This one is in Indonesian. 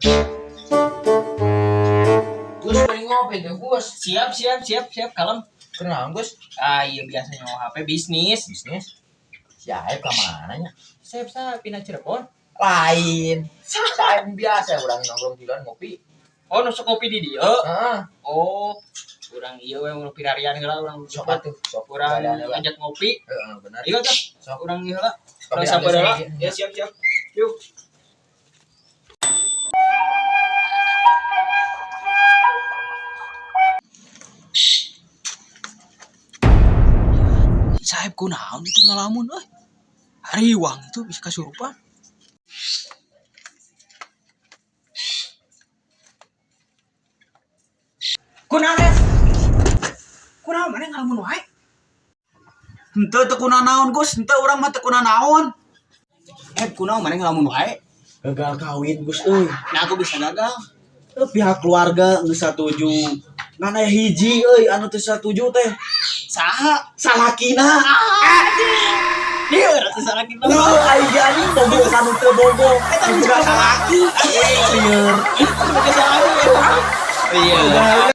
Gus paling ngopi tuh Gus. Siap, kalem. Kenapa Gus? Iya biasanya HP bisnis. Siapa kemananya? Saya pindah Cirebon. Lain. Saya biasa orang nongkrong di luar ngopi. Oh, nusuk kopi di dia. Heeh. Oh, urang ieu we ngopi harian heula urang Sok atuh. Sok urang ada. ngajak ngopi. Heeh, benar. Iya tah. Sok Urang ieu heula. Kopi Urang sabaraha. aja, Ya siap. Yuk. Saeb kunaon itu ngalamun euy. Hariwang itu bisa kasurupan. Kunaon mana ngalamun wae? Henteu teu kuna naon Gus, henteu urang mah teu kuna naon. Kunaon mana ngalamun wae? Gagal kawin Gus euy. Nah aku bisa gagal. Pihak keluarga geus satuju. Ngan aya hiji euy anu teu satuju teh. Saha? Salakina. Dia rasa salah kita. Ai jadi bogo kanu teu bogo. Eta juga salaki. Lieur. Itu salah. Iya.